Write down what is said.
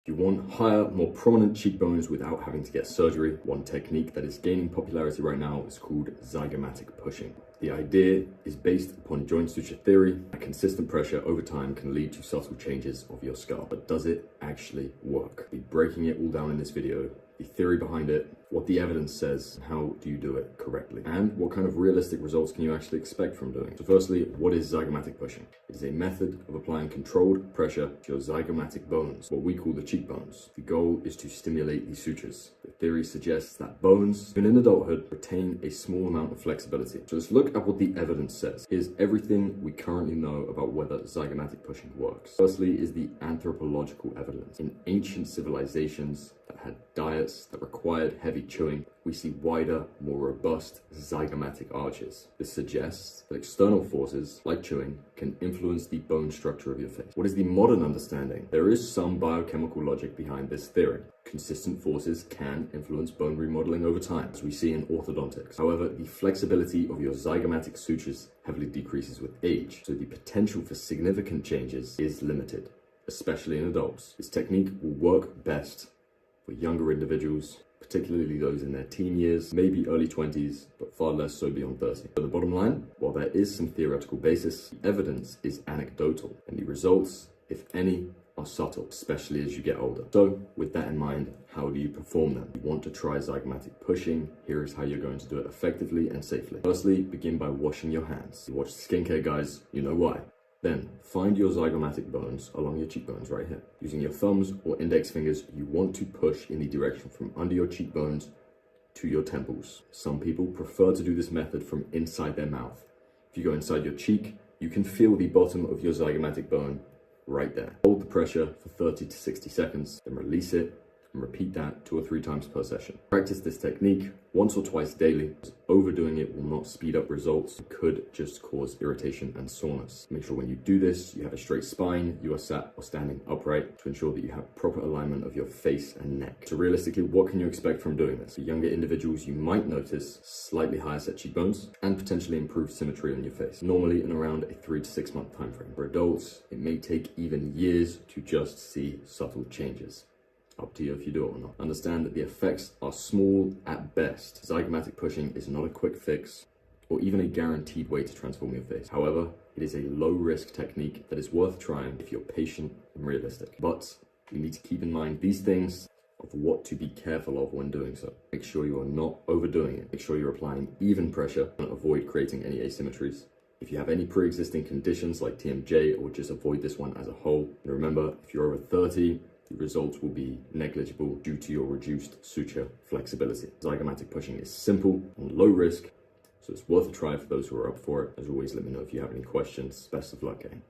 If you want higher, more prominent cheekbones without having to get surgery, one technique that is gaining popularity right now is called zygomatic pushing. The idea is based upon joint suture theory, that consistent pressure over time can lead to subtle changes of your scalp. But does it actually work? I'll be breaking it all down in this video, the theory behind it, what the evidence says, and how do you do it correctly, and what kind of realistic results can you actually expect from doing it. So firstly, what is zygomatic pushing? It is a method of applying controlled pressure to your zygomatic bones, what we call the cheekbones. The goal is to stimulate these sutures. The theory suggests that bones, even in adulthood, retain a small amount of flexibility. So let's look at what the evidence says. Here's everything we currently know about whether zygomatic pushing works. Firstly is the anthropological evidence. In ancient civilizations that had diets that required heavy chewing, we see wider, more robust zygomatic arches. This suggests that external forces, like chewing, can influence the bone structure of your face. What is the modern understanding? There is some biochemical logic behind this theory. Consistent forces can influence bone remodeling over time, as we see in orthodontics. However, the flexibility of your zygomatic sutures heavily decreases with age, so the potential for significant changes is limited, especially in adults. This technique will work best for younger individuals, particularly those in their teen years, maybe early 20s, but far less so beyond 30. So the bottom line, while there is some theoretical basis, the evidence is anecdotal, and the results, if any, are subtle, especially as you get older. So with that in mind, how do you perform them? If you want to try zygomatic pushing, here is how you're going to do it effectively and safely. Firstly, begin by washing your hands. You watch skincare guys, you know why. Then, find your zygomatic bones along your cheekbones right here. Using your thumbs or index fingers, you want to push in the direction from under your cheekbones to your temples. Some people prefer to do this method from inside their mouth. If you go inside your cheek, you can feel the bottom of your zygomatic bone right there. Hold the pressure for 30 to 60 seconds, then release it, and repeat that 2 or 3 times per session. Practice this technique once or twice daily, as overdoing it will not speed up results. It could just cause irritation and soreness. Make sure when you do this, you have a straight spine, you are sat or standing upright to ensure that you have proper alignment of your face and neck. So realistically, what can you expect from doing this? For younger individuals, you might notice slightly higher set cheekbones and potentially improved symmetry on your face, normally in around a 3 to 6 month time frame. For adults, it may take even years to just see subtle changes. Up to you if you do it or not. Understand that the effects are small at best. Zygomatic pushing is not a quick fix or even a guaranteed way to transform your face. However, it is a low-risk technique that is worth trying if you're patient and realistic. But you need to keep in mind these things of what to be careful of when doing so. Make sure you are not overdoing it. Make sure you're applying even pressure and avoid creating any asymmetries. If you have any pre-existing conditions like TMJ, or just avoid this one as a whole. And remember, if you're over 30, the results will be negligible due to your reduced suture flexibility. Zygomatic pushing is simple and low risk, so it's worth a try for those who are up for it. As always, let me know if you have any questions. Best of luck, gang.